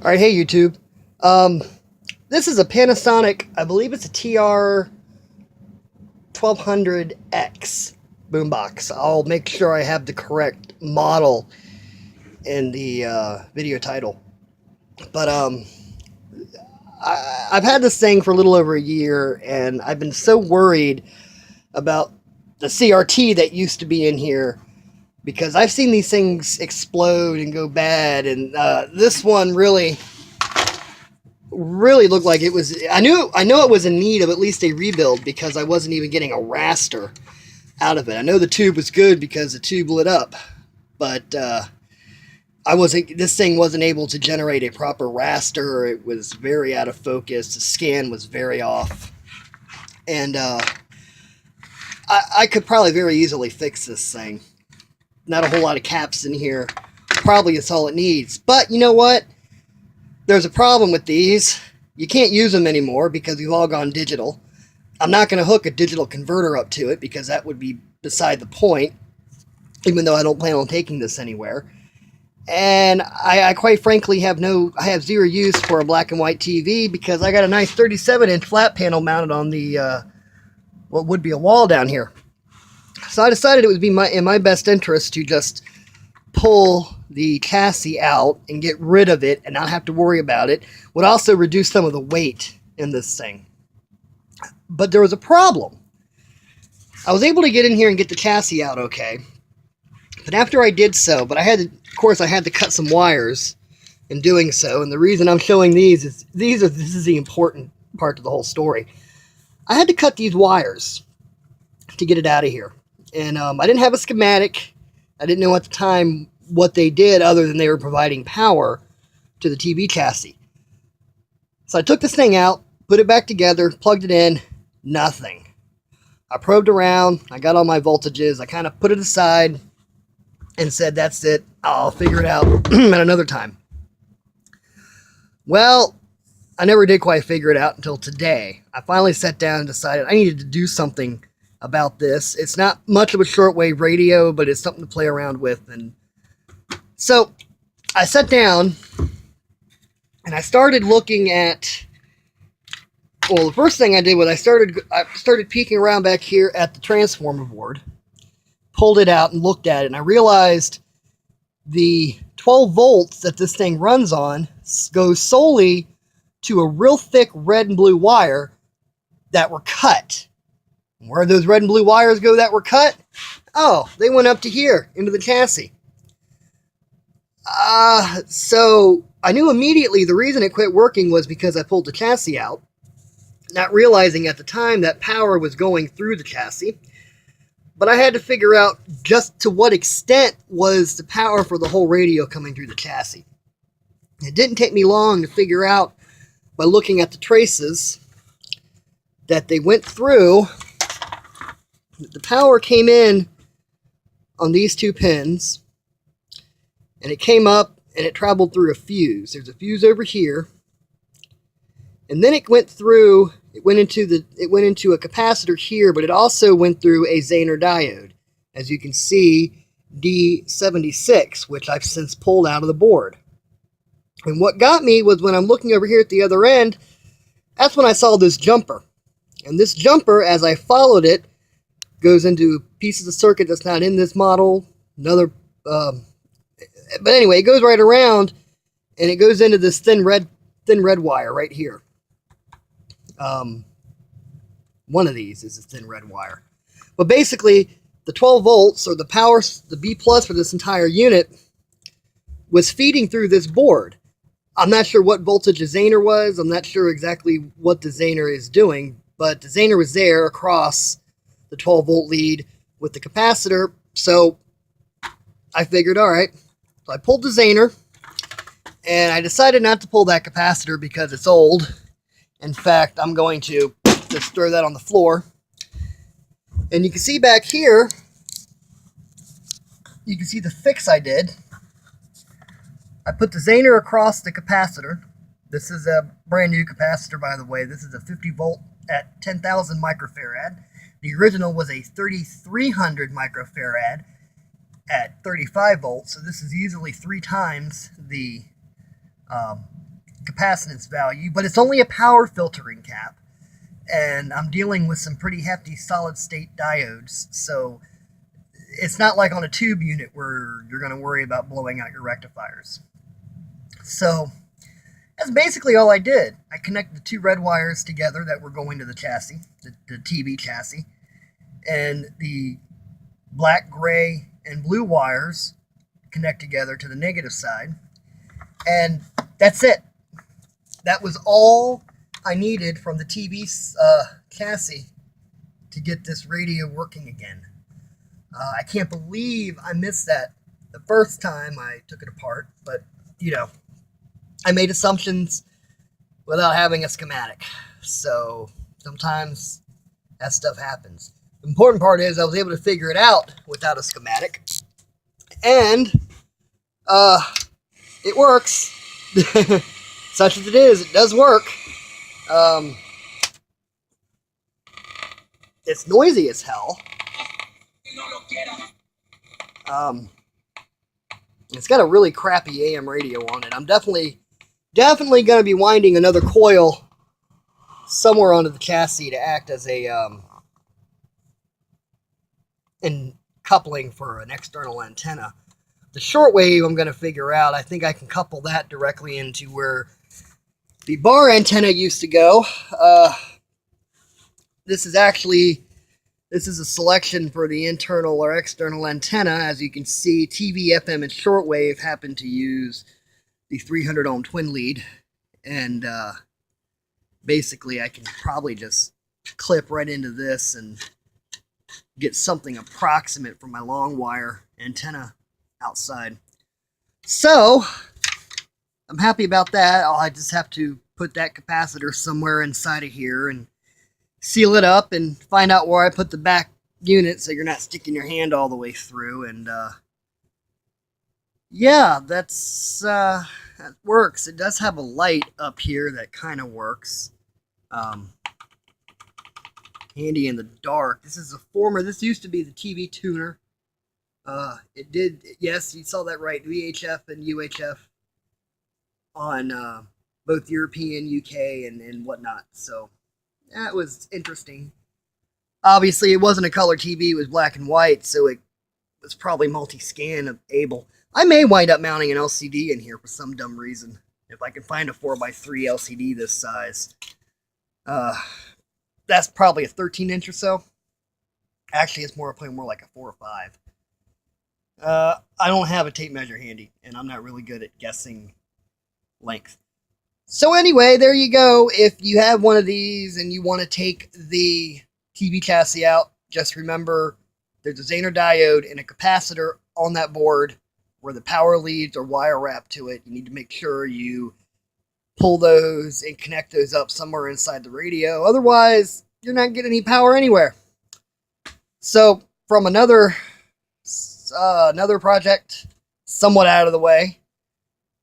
Alright, hey YouTube. This is a Panasonic, I believe it's a TR-1200X boombox. I'll make sure I have the correct model in the video title. But I've had this thing for a little over a year, and I've been so worried about the CRT that used to be in here, because I've seen these things explode and go bad, and this one really looked like it was. I know it was in need of at least a rebuild, because I wasn't even getting a raster out of it. I know the tube was good because the tube lit up, but this thing wasn't able to generate a proper raster. It was very out of focus. The scan was very off, and I could probably very easily fix this thing. Not a whole lot of caps in here. Probably is all it needs. But you know what? There's a problem with these. You can't use them anymore because we've all gone digital. I'm not going to hook a digital converter up to it because that would be beside the point, even though I don't plan on taking this anywhere. And I quite frankly I have zero use for a black and white TV, because I got a nice 37-inch flat panel mounted on the what would be a wall down here. So I decided it would be in my best interest to just pull the chassis out and get rid of it and not have to worry about it. Would also reduce some of the weight in this thing. But there was a problem. I was able to get in here and get the chassis out okay. But after I did so, of course I had to cut some wires in doing so. And the reason I'm showing these is this is the important part of the whole story. I had to cut these wires to get it out of here. And I didn't have a schematic. I didn't know at the time what they did, other than they were providing power to the TV chassis. So I took this thing out, put it back together, plugged it in, nothing. I probed around, I got all my voltages, I kind of put it aside and said, that's it, I'll figure it out at another time. Well, I never did quite figure it out until today. I finally sat down and decided I needed to do something about this. It's not much of a shortwave radio, but it's something to play around with. And so I sat down and I started looking at, well, the first thing I did was I started peeking around back here at the transformer board, pulled it out and looked at it, and I realized the 12 volts that this thing runs on goes solely to a real thick red and blue wire that were cut. Where those red and blue wires go that were cut? Oh, they went up to here, into the chassis. So I knew immediately the reason it quit working was because I pulled the chassis out, not realizing at the time that power was going through the chassis. But I had to figure out just to what extent was the power for the whole radio coming through the chassis. It didn't take me long to figure out, by looking at the traces, that they went through. The power came in on these two pins, and it came up and it traveled through a fuse. There's a fuse over here, and then it went through. It went into a capacitor here, but it also went through a zener diode, as you can see, D76, which I've since pulled out of the board. And what got me was when I'm looking over here at the other end, that's when I saw this jumper. And this jumper, as I followed it, goes into pieces of circuit that's not in this model. But anyway, it goes right around, and it goes into this thin red wire right here. One of these is a thin red wire. But basically, the 12 volts, or the power, the B plus for this entire unit, was feeding through this board. I'm not sure what voltage the zener was. I'm not sure exactly what the zener is doing, but the zener was there across the 12 volt lead with the capacitor. So I figured, all right. So I pulled the zener, and I decided not to pull that capacitor because it's old. In fact, I'm going to just throw that on the floor. And you can see back here, you can see the fix I did. I put the zener across the capacitor. This is a brand new capacitor, by the way. This is a 50 volt at 10,000 microfarad. The original was a 3,300 microfarad at 35 volts, so this is easily 3 times the capacitance value, but it's only a power filtering cap. And I'm dealing with some pretty hefty solid state diodes, so it's not like on a tube unit where you're going to worry about blowing out your rectifiers. So that's basically all I did. I connected the two red wires together that were going to the chassis, the TV chassis, and the black, gray, and blue wires connect together to the negative side, and that's it. That was all I needed from the TV chassis to get this radio working again. I can't believe I missed that the first time I took it apart, but, you know, I made assumptions without having a schematic, so sometimes that stuff happens. The important part is I was able to figure it out without a schematic, and it works. Such as it is, it does work. It's noisy as hell. It's got a really crappy AM radio on it. I'm definitely going to be winding another coil somewhere onto the chassis to act as a coupling for an external antenna. The shortwave I'm going to figure out. I think I can couple that directly into where the bar antenna used to go. This is a selection for the internal or external antenna. As you can see, TV, FM, and shortwave happen to use the 300 ohm twin lead. And basically I can probably just clip right into this and get something approximate for my long wire antenna outside. So I'm happy about that. I just have to put that capacitor somewhere inside of here and seal it up and find out where I put the back unit so you're not sticking your hand all the way through. And yeah, that works. It does have a light up here that kind of works. Handy in the dark. This used to be the TV tuner. It did, yes, you saw that right, VHF and UHF on both European, UK, and whatnot. So that was interesting. Obviously, it wasn't a color TV, it was black and white, so it was probably multi-scan able. I may wind up mounting an LCD in here for some dumb reason, if I can find a 4x3 LCD this size. That's probably a 13-inch or so. Actually, it's probably more like a 4 or 5. I don't have a tape measure handy, and I'm not really good at guessing length. So anyway, there you go. If you have one of these and you want to take the TV chassis out, just remember there's a zener diode and a capacitor on that board where the power leads are wire wrapped to it. You need to make sure you pull those and connect those up somewhere inside the radio. Otherwise, you're not getting any power anywhere. So from another project, somewhat out of the way,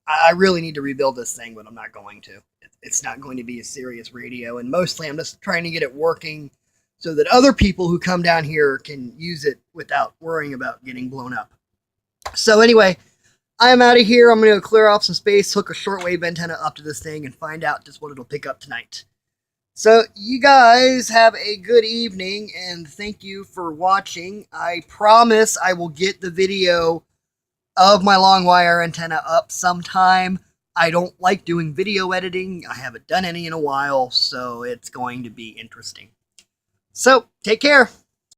I really need to rebuild this thing, but I'm not going to. It's not going to be a serious radio, and mostly I'm just trying to get it working so that other people who come down here can use it without worrying about getting blown up. So anyway, I am out of here. I'm going to clear off some space, hook a shortwave antenna up to this thing, and find out just what it'll pick up tonight. So you guys have a good evening, and thank you for watching. I promise I will get the video of my long wire antenna up sometime. I don't like doing video editing. I haven't done any in a while, so it's going to be interesting. So, take care.